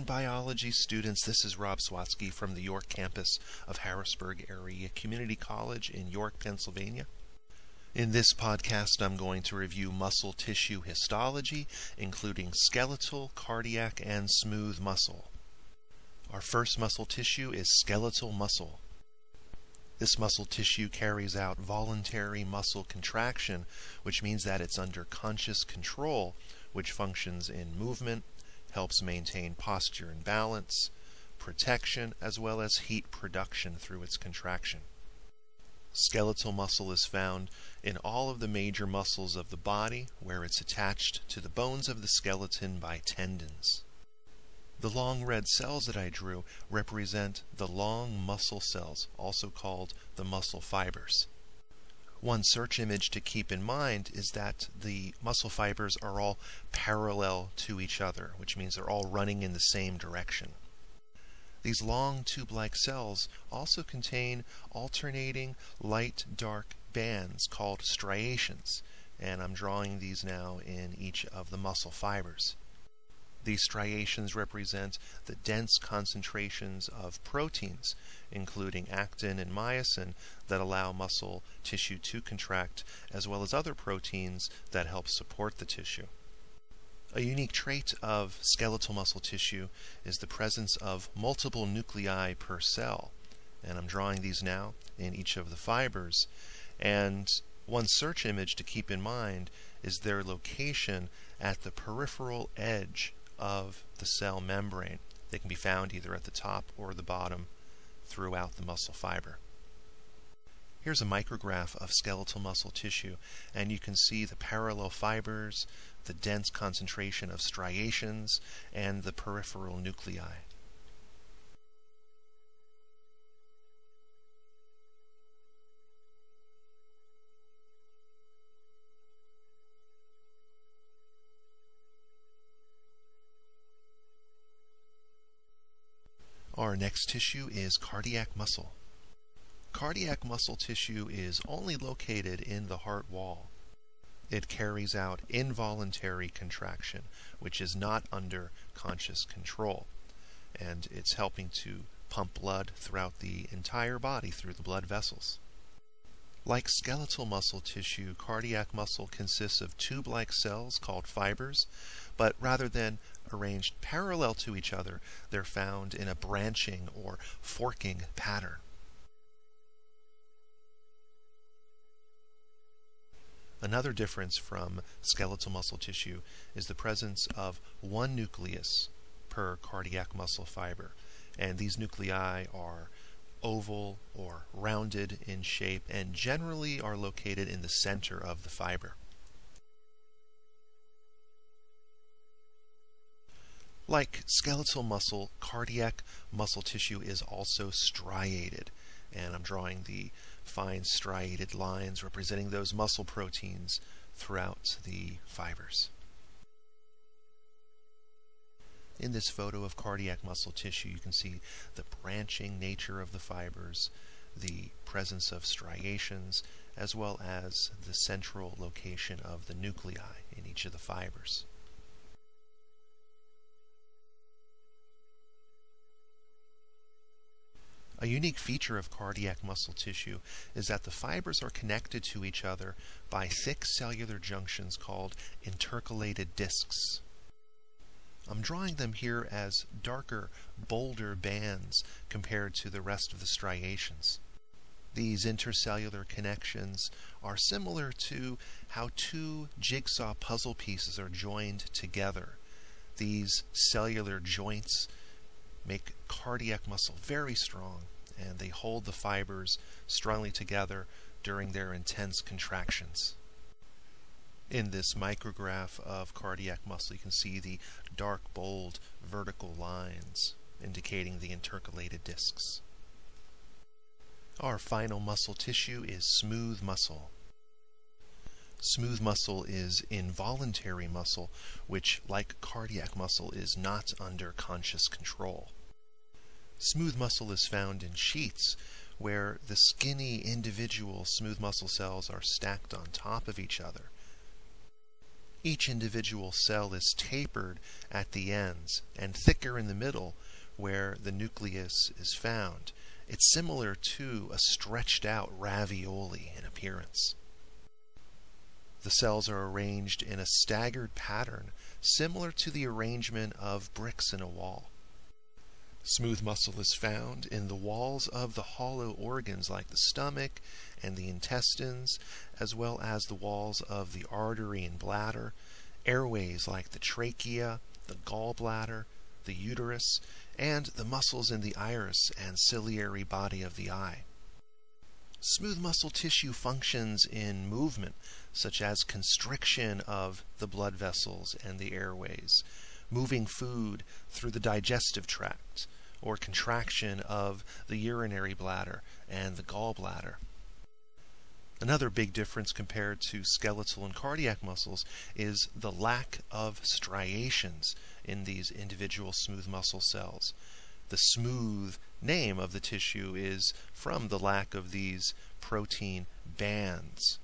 afternoon, biology students. This is Rob Swatsky from the York campus of Harrisburg Area Community College in York, Pennsylvania. In this podcast, I'm going to review muscle tissue histology, including skeletal, cardiac, and smooth muscle. Our first muscle tissue is skeletal muscle. This muscle tissue carries out voluntary muscle contraction, which means that it's under conscious control, which functions in movement, helps maintain posture and balance, protection, as well as heat production through its contraction. Skeletal muscle is found in all of the major muscles of the body, where it's attached to the bones of the skeleton by tendons. The long red cells that I drew represent the long muscle cells, also called the muscle fibers. One search image to keep in mind is that the muscle fibers are all parallel to each other, which means they're all running in the same direction. These long tube-like cells also contain alternating light-dark bands called striations, and I'm drawing these now in each of the muscle fibers. These striations represent the dense concentrations of proteins, including actin and myosin, that allow muscle tissue to contract, as well as other proteins that help support the tissue. A unique trait of skeletal muscle tissue is the presence of multiple nuclei per cell, and I'm drawing these now in each of the fibers. And one search image to keep in mind is their location at the peripheral edge of the cell membrane. They can be found either at the top or the bottom throughout the muscle fiber. Here's a micrograph of skeletal muscle tissue, and you can see the parallel fibers, the dense concentration of striations, and the peripheral nuclei. Our next tissue is cardiac muscle. Cardiac muscle tissue is only located in the heart wall. It carries out involuntary contraction, which is not under conscious control, and it's helping to pump blood throughout the entire body through the blood vessels. Like skeletal muscle tissue, cardiac muscle consists of tube-like cells called fibers, but rather than arranged parallel to each other, they're found in a branching or forking pattern. Another difference from skeletal muscle tissue is the presence of one nucleus per cardiac muscle fiber, and these nuclei are oval or rounded in shape and generally are located in the center of the fiber. Like skeletal muscle, cardiac muscle tissue is also striated, and I'm drawing the fine striated lines representing those muscle proteins throughout the fibers. In this photo of cardiac muscle tissue, you can see the branching nature of the fibers, the presence of striations, as well as the central location of the nuclei in each of the fibers. A unique feature of cardiac muscle tissue is that the fibers are connected to each other by thick cellular junctions called intercalated discs. I'm drawing them here as darker, bolder bands compared to the rest of the striations. These intercellular connections are similar to how two jigsaw puzzle pieces are joined together. These cellular joints make cardiac muscle very strong, and they hold the fibers strongly together during their intense contractions. In this micrograph of cardiac muscle, you can see the dark, bold, vertical lines indicating the intercalated discs. Our final muscle tissue is smooth muscle. Smooth muscle is involuntary muscle, which, like cardiac muscle, is not under conscious control. Smooth muscle is found in sheets, where the skinny individual smooth muscle cells are stacked on top of each other. Each individual cell is tapered at the ends and thicker in the middle where the nucleus is found. It's similar to a stretched out ravioli in appearance. The cells are arranged in a staggered pattern similar to the arrangement of bricks in a wall. Smooth muscle is found in the walls of the hollow organs like the stomach and the intestines, as well as the walls of the artery and bladder, airways like the trachea, the gallbladder, the uterus, and the muscles in the iris and ciliary body of the eye. Smooth muscle tissue functions in movement, such as constriction of the blood vessels and the airways, moving food through the digestive tract, or contraction of the urinary bladder and the gallbladder. Another big difference compared to skeletal and cardiac muscles is the lack of striations in these individual smooth muscle cells. The smooth name of the tissue is from the lack of these protein bands.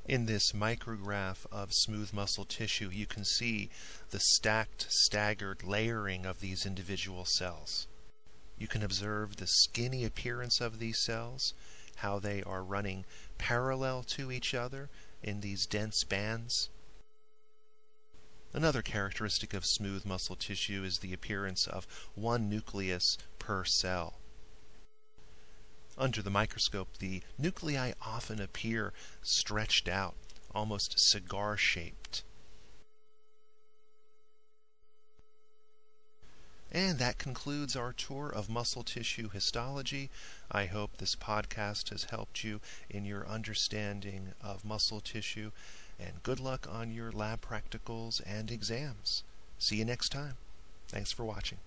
In this micrograph of smooth muscle tissue, you can see the stacked, staggered layering of these individual cells. You can observe the skinny appearance of these cells, how they are running parallel to each other in these dense bands. Another characteristic of smooth muscle tissue is the appearance of one nucleus per cell. Under the microscope, the nuclei often appear stretched out, almost cigar-shaped. And that concludes our tour of muscle tissue histology. I hope this podcast has helped you in your understanding of muscle tissue, and good luck on your lab practicals and exams. See you next time. Thanks for watching.